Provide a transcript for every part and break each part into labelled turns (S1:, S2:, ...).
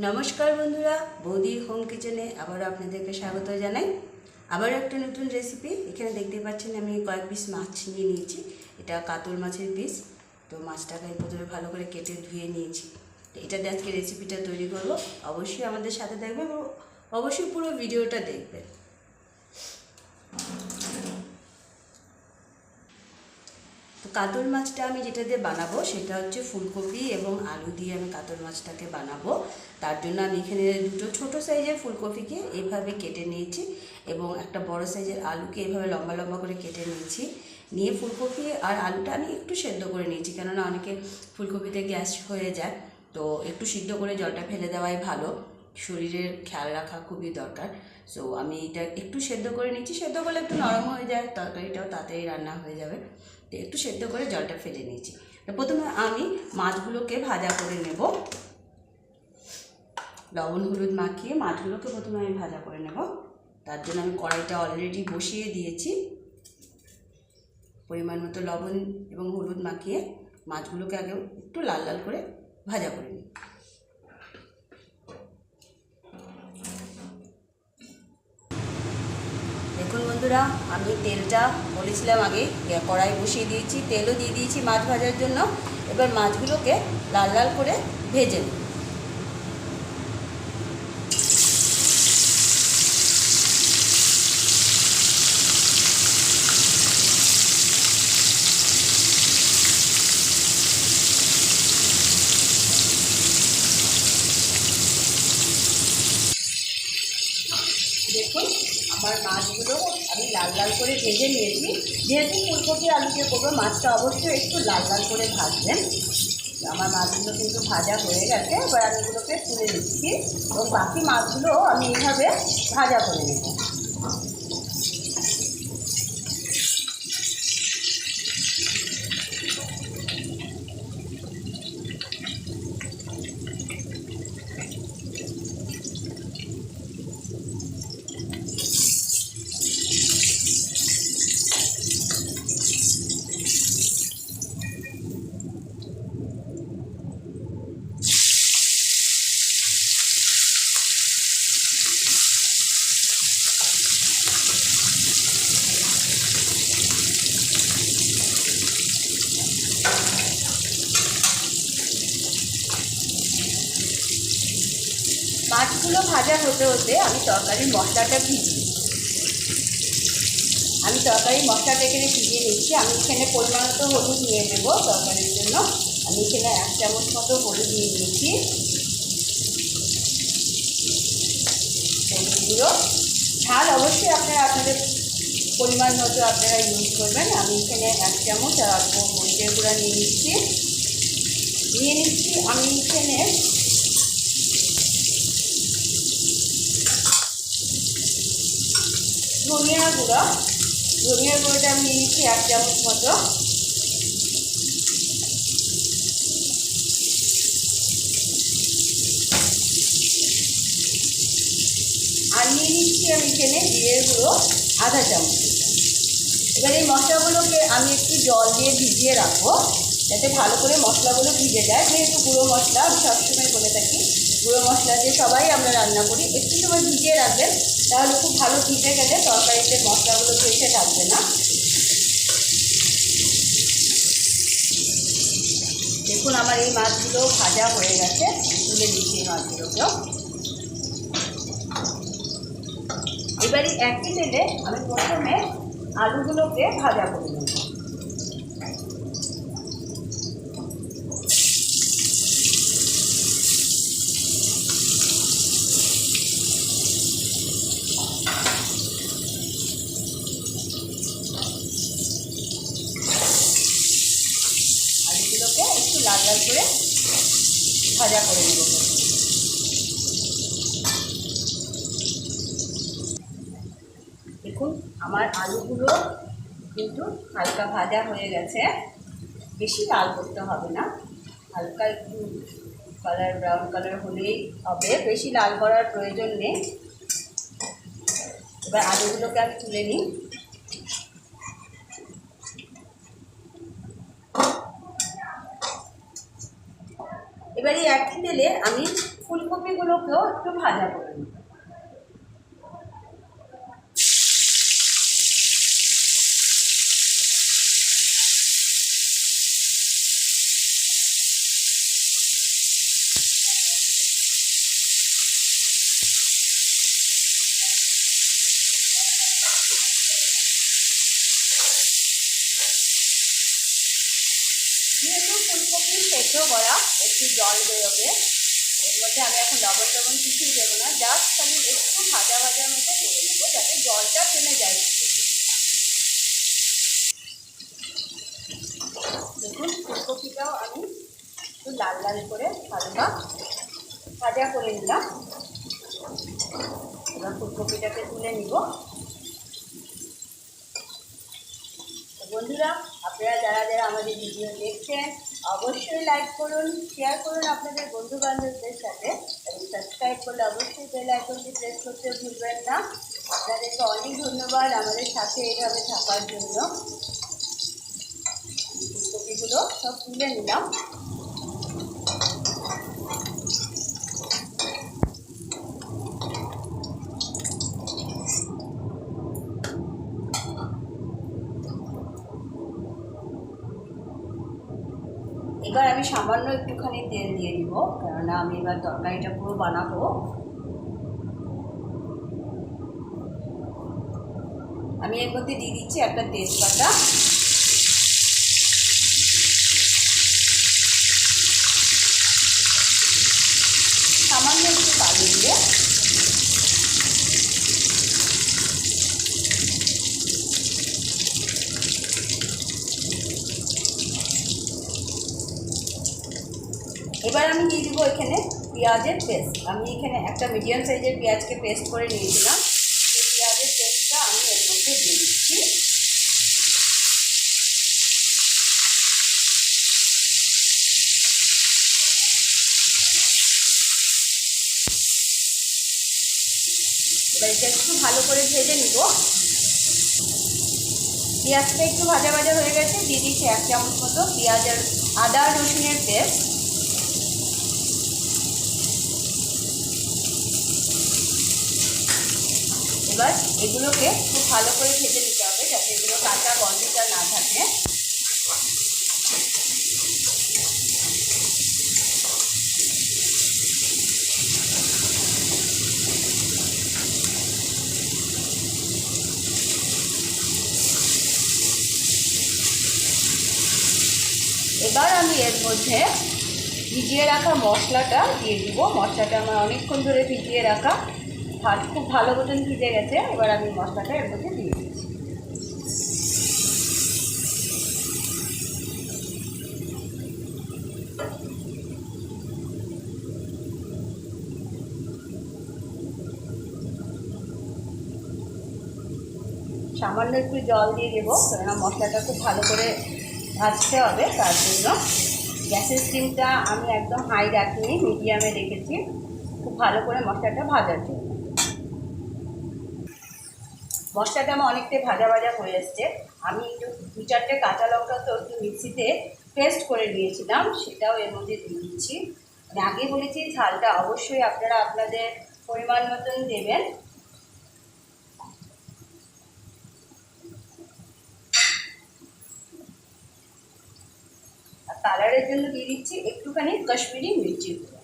S1: নমস্কার বন্ধুরা, বৌদির হোম কিচেনে আবার আপনাদেরকে স্বাগত জানাই। আবার একটা নতুন রেসিপি। এখানে দেখতে পাচ্ছেন আমি কয়েক পিস মাছ নিয়ে নিয়েছি। এটা কাতল মাছের পিস। তো মাছটাকে প্রথমে ভালো করে কেটে ধুয়ে নিয়েছি। তো এটা দিয়ে আজকে রেসিপিটা তৈরি করব। অবশ্যই আমাদের সাথে দেখবেন এবং অবশ্যই পুরো ভিডিওটা দেখবেন। তো কাতল মাছটা আমি যেটা দিয়ে বানাবো সেটা হচ্ছে ফুলকপি এবং আলু দিয়ে আমি কাতল মাছটাকে বানাবো। তার জন্য আমি এখানে দুটো ছোট সাইজের ফুলকপিকে এইভাবে কেটে নিয়েছি এবং একটা বড় সাইজের আলুকে এইভাবে লম্বা লম্বা করে কেটে নিয়েছি। নিয়ে ফুলকপি আর আলুটা আমি একটু সেদ্ধ করে নিয়েছি, কেননা অনেকে ফুলকপিতে গ্যাস হয়ে যায়। তো একটু সিদ্ধ করে জলটা ফেলে দেওয়াই ভালো, শরীরের খেয়াল রাখা খুবই দরকার। সো আমি এটা একটু সেদ্ধ করে নিচ্ছি। সেদ্ধ করলে একটু নরম হয়ে যায়, তরকারিটাও তাড়াতাড়ি রান্না হয়ে যাবে। তো একটু সেদ্ধ করে জলটা ফেলে নিয়েছি। তো প্রথমে আমি মাছগুলোকে ভাজা করে নেব। লবণ হলুদ মাখিয়ে মাছগুলোকে প্রথমে আমি ভাজা করে নেব। তার জন্য আমি কড়াইটা অলরেডি বসিয়ে দিয়েছি। পরিমাণ মতো লবণ এবং হলুদ মাখিয়ে মাছগুলোকে আগে একটু লাল লাল করে ভাজা করে নিই। দেখুন বন্ধুরা, আমি তেলটা বলেছিলাম আগে কড়াই বসিয়ে দিয়েছি, তেলও দিয়ে দিয়েছি মাছ ভাজার জন্য। এবার মাছগুলোকে লাল লাল করে ভেজে নিই। দেখুন আমার মাছগুলো আমি লাল লাল করে ভেজে নিয়েছি। যেহেতু ফুলকপি আলুকে করবো, মাছটা অবশ্যই একটু লাল লাল করে ভাজবেন। আমার মাছগুলো কিন্তু ভাজা হয়ে গেছে। এবার আমি এগুলোকে তুলে নিচ্ছি এবং বাকি মাছগুলো আমি এইভাবে ভাজা করে নেব। মাছগুলো ভাজা হতে হতে আমি তরকারির মশলাটা ভিজিয়ে এখানে ভিজিয়ে নিচ্ছি। আমি এখানে পরিমাণ মতো হলুদ নিয়ে নেব তরকারির জন্য। আমি এখানে 1 চামচ মতো হলুদ নিয়ে নিয়েছি। হলুদগুলো ঝাল অবশ্যই আপনাদের পরিমাণ মতো আপনারা ইউজ করবেন। আমি এখানে 1 চামচ আর অল্প মরিচের গুঁড়া নিয়ে নিচ্ছি। আমি এখানে ধনিয়ার গুঁড়োটা আমি নিয়ে নিচ্ছি 1 চামচ মতো। আর নিয়ে নিচ্ছি আমি এখানে জিরের গুঁড়ো 1/2 চামচ। এবার এই মশলাগুলোকে আমি একটু জল দিয়ে ভিজিয়ে রাখবো, যাতে ভালো করে মশলাগুলো ভিজে যায়। যেহেতু গুঁড়ো মশলা, আমি সবসময় বলে থাকি গুঁড়ো মশলা দিয়ে সবাই আমরা রান্না করি, একটু সময় ভিজিয়ে রাখবেন, তাহলে খুব ভালো ভিজে গেলে তরকারিতে মশলাগুলো ভেসে থাকবে না। দেখুন আমার এই মাছগুলো ভাজা হয়ে গেছে, তুলে দিচ্ছি এই মাছগুলোকেও। এবারে একই তেলে আমি প্রথমে আলুগুলোকে ভাজা করে নেব। আলুগুলোকে একটু লাল লাল করে ভাজা করে নেব। দেখুন আমার আলুগুলো কিন্তু হালকা ভাজা হয়ে গেছে, বেশি লাল করতে হবে না, হালকা একটু ব্রাউন কালার হলেই হবে, বেশি লাল করার প্রয়োজন নেই। এবার আলুগুলোকে আমি তুলে নিই। এবারে একই তেলে আমি ফুলকপি ফুলকপিগুলোকেও একটু ভাজা করে নেব। যেহেতু ফুলকপি সেদ্ধ করা, একটু জল বেরোবে। এর মধ্যে আমি এখন লবণ টবণ কিছুই দেবো না, জাস্ট খালি একটু ভাজা ভাজার মতো করে নেবো যাতে জলটা টেনে যায়। দেখুন ফুলকপিটাও আমি একটু লাল লাল করে হালকা ভাজা করে নিলাম। এবার ফুলকপিটাকে তুলে নিব। বন্ধুরা, আপনারা যারা যারা আমাদের ভিডিও দেখছেন অবশ্যই লাইক করুন, শেয়ার করুন আপনাদের বন্ধু বান্ধবদের সাথে, এবং সাবস্ক্রাইব করলে অবশ্যই বেল আইকনটি প্রেস করতে ভুলবেন না। আপনাদেরকে অনেক ধন্যবাদ আমাদের সাথে এইভাবে থাকার জন্য। ফুলকপিগুলো সব তুলে নিলাম। এবার আমি সামান্য একটুখানি তেল দিয়ে দিব, কেননা আমি এবার তরকারিটা পুরো বানাবো। আমি এর মধ্যে দিয়ে দিচ্ছি একটা তেজপাতা, সামান্য একটু কালো দিয়ে, এবার আমি দিয়ে দিব এখানে পেঁয়াজের পেস্ট। আমি এখানে একটা মিডিয়াম সাইজের পেঁয়াজকে পেস্ট করে নিয়েছিলাম, সেই পেঁয়াজের পেস্টটা আমি এর মধ্যে দিয়ে দিচ্ছি। এবার এটা একটু ভালো করে ভেজে নিব। পেঁয়াজটা একটু ভাজা ভাজা হয়ে গেছে, দিয়ে দিচ্ছি 1 চামচ মতো পেঁয়াজের আদা রসুনের পেস্ট। এবার এগুলোকে খুব ভালো করে ভেজে নিতে হবে যাতে এগুলো কাঁচা গন্ধটা না থাকে। এবার আমি এর মধ্যে ভিজিয়ে রাখা মশলাটা দিয়ে দিব। মশলাটা আমার অনেকক্ষণ ধরে ভিজিয়ে রাখা, খুব ভালো মতন ভিজে গেছে। এবার আমি মশলাটা এর মধ্যে দিয়ে দিচ্ছি। সামান্য একটু জল দিয়ে দেবো, কেননা মশলাটা খুব ভালো করে ভাজতে হবে। তার জন্য গ্যাসের স্টিমটা আমি একদম হাই রাখিনি, মিডিয়ামে রেখেছি খুব ভালো করে মশলাটা ভাজার জন্য। মশলাটা আমার অনেকটাই ভাজা ভাজা হয়ে এসছে। আমি একটু 2-4টে কাঁচা লঙ্কা তো একটু মিক্সিতে পেস্ট করে নিয়েছিলাম, সেটাও এর মধ্যে দিয়ে দিচ্ছি। আমি আগে বলেছি ঝালটা অবশ্যই আপনারা আপনাদের পরিমাণ মতন দেবেন। আর কালারের জন্য দিয়ে দিচ্ছি একটুখানি কাশ্মীরি মির্চি গুঁড়ো।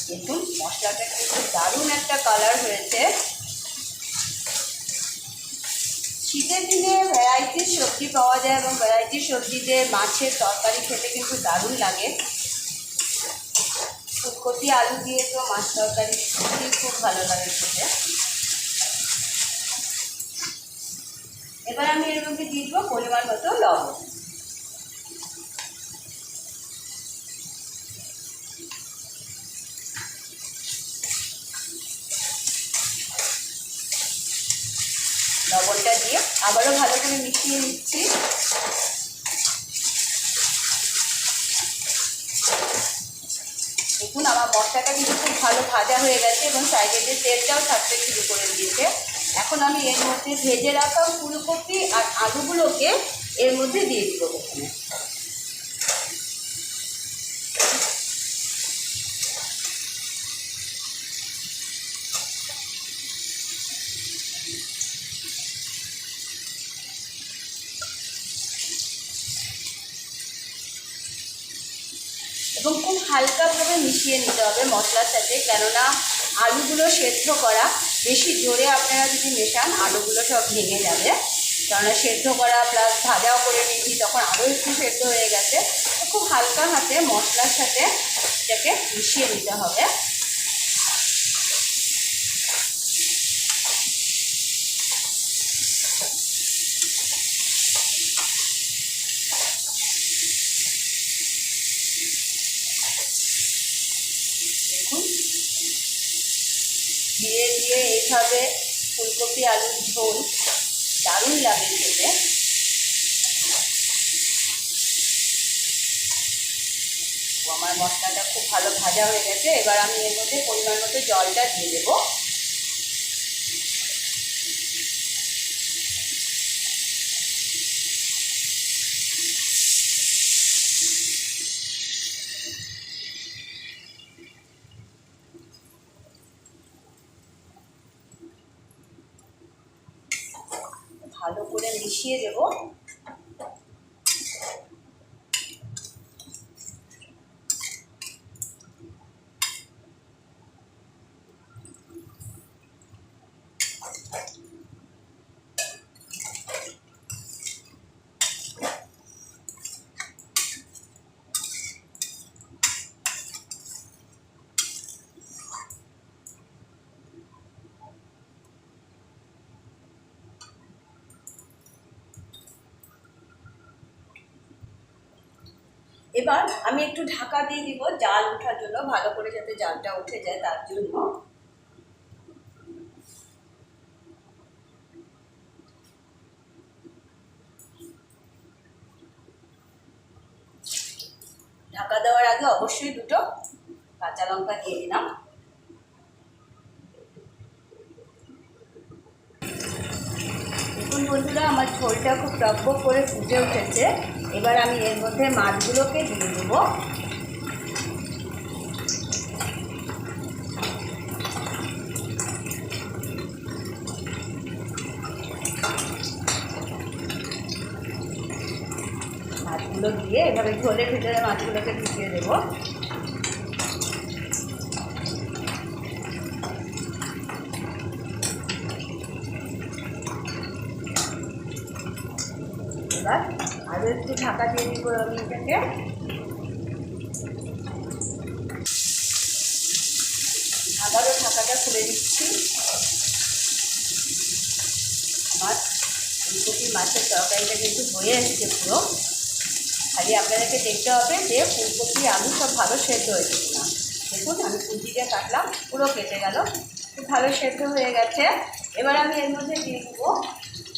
S1: দেখুন মশলাটা কিন্তু দারুণ একটা কালার হয়েছে। শীতের দিনে ভ্যারাইটির সবজি পাওয়া যায় এবং ভ্যারাইটির সবজি দিয়ে মাছের তরকারি খেতে কিন্তু দারুণ লাগে। ফুলকপি আলু দিয়ে তো মাছ তরকারি সত্যি খুব ভালো লাগে খেতে। এবার আমি এর মধ্যে দিয়ে দেবো পরিমাণ মতো লবণ। লবণটা দিয়ে আবারও ভালো করে মিশিয়ে নিচ্ছি। দেখুন আমার মশলাটা কিন্তু খুব ভালো ভাজা হয়ে গেছে এবং সাইডে যে তেলটাও ছাড়তে শুরু করে দিয়েছে। এখন আমি এর মধ্যে ভেজে রাখা ফুলকপি আর আলুগুলোকে এর মধ্যে দিয়ে দিব প্রথমে। এবং খুব হালকাভাবে মিশিয়ে নিতে হবে মশলার সাথে, কেননা আলুগুলো সেদ্ধ করা, বেশি জোরে আপনারা যদি মেশান আলুগুলো সব ভেঙে যাবে, কেননা সেদ্ধ করা প্লাস ভাজাও করে নিয়েছি, তখন আরও একটু সেদ্ধ হয়ে গেছে। খুব হালকা হাতে মশলার সাথে এটাকে মিশিয়ে নিতে হবে। ধীরে ধীরে এইভাবে ফুলকপি আলুর ঝোল দারুণ লাগে খেতে। আমার মশলাটা খুব ভালো ভাজা হয়ে গেছে। এবার আমি এর মধ্যে পরিমাণ মতো জলটা দিয়ে দেবো। ভালো করে মিশিয়ে দেবো। এবার আমি একটু ঢাকা দিয়ে দিব জাল ওঠার জন্য, ভালো করে যাতে জালটা উঠে যায় তার জন্য। ঢাকা দেওয়ার আগে অবশ্যই দুটো কাঁচা লঙ্কা দিয়ে দিলাম। দেখুন বন্ধুরা, আমার ঝোলটা খুব টকবক করে ফুটে উঠেছে। এবার আমি এর মধ্যে মাছগুলোকে দিয়ে দেবো। মাছগুলো দিয়ে এভাবে ঝোলের ভিতরে মাছগুলোকে ঢুকিয়ে দেবো। এবার আরও একটু ঢাকা দিয়ে দিব আমি এটাকে। আবারও ঢাকাটা খুলে দিচ্ছি। আমার ফুলকপি মাছের তরকারিটা কিন্তু হয়ে এসছে পুরো। খালি আপনাদেরকে দেখতে হবে যে ফুলকপি আলু সব ভালো সেদ্ধ হয়েছে কিনা। দেখুন আমি কুচি দিয়ে কাটলাম, পুরো কেটে গেল, খুব ভালো সেদ্ধ হয়ে গেছে। এবার আমি এর মধ্যে দিয়ে দেবো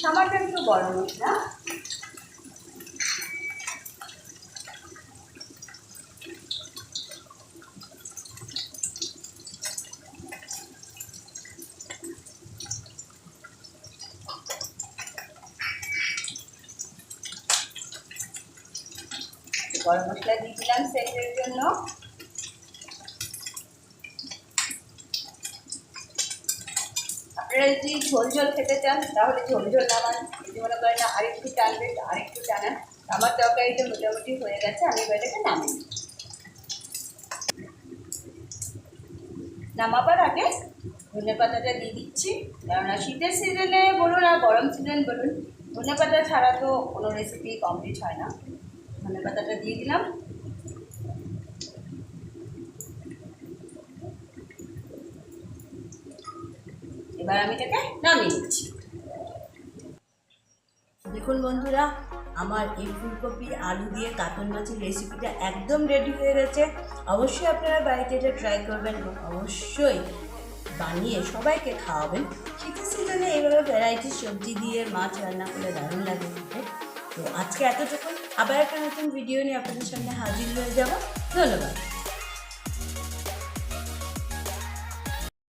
S1: সামান্য একটু গরম মশলা। গরম মশলা দিয়ে দিলাম সেন্টের জন্য। আপনারা যদি ঝোল ঝোল খেতে চান তাহলে ঝোল ঝোল নামান, যদি মনে করেন না আরেকটু টানবে আরেকটু টানান। আমার তরকারিটা মোটামুটি হয়ে গেছে, আমি এটাকে নামিয়ে নিই। নামাবার আগে ধনে পাতাটা দিয়ে দিচ্ছি, কেননা শীতের সিজনে বলুন আর গরম সিজন বলুন, ধনে পাতা ছাড়া তো কোনো রেসিপি কমপ্লিট হয় না। ধনে পাতাটা দিয়ে দিলাম। এবার আমি এটাকে নামিয়ে দিচ্ছি। দেখুন বন্ধুরা, আমার এই ফুলকপি আলু দিয়ে কাতল মাছের রেসিপিটা একদম রেডি হয়ে গেছে। অবশ্যই আপনারা বাড়িতে এটা ট্রাই করবেন এবং অবশ্যই বানিয়ে সবাইকে খাওয়াবেন। শীতের সিজনে এইভাবে ভ্যারাইটি সবজি দিয়ে মাছ রান্না করলে দারুণ লাগে খেতে। তো আজকে এতটুকুন, আবার একটা নতুন ভিডিও নিয়ে আপনাদের সামনে হাজির হয়ে যাব। ধন্যবাদ।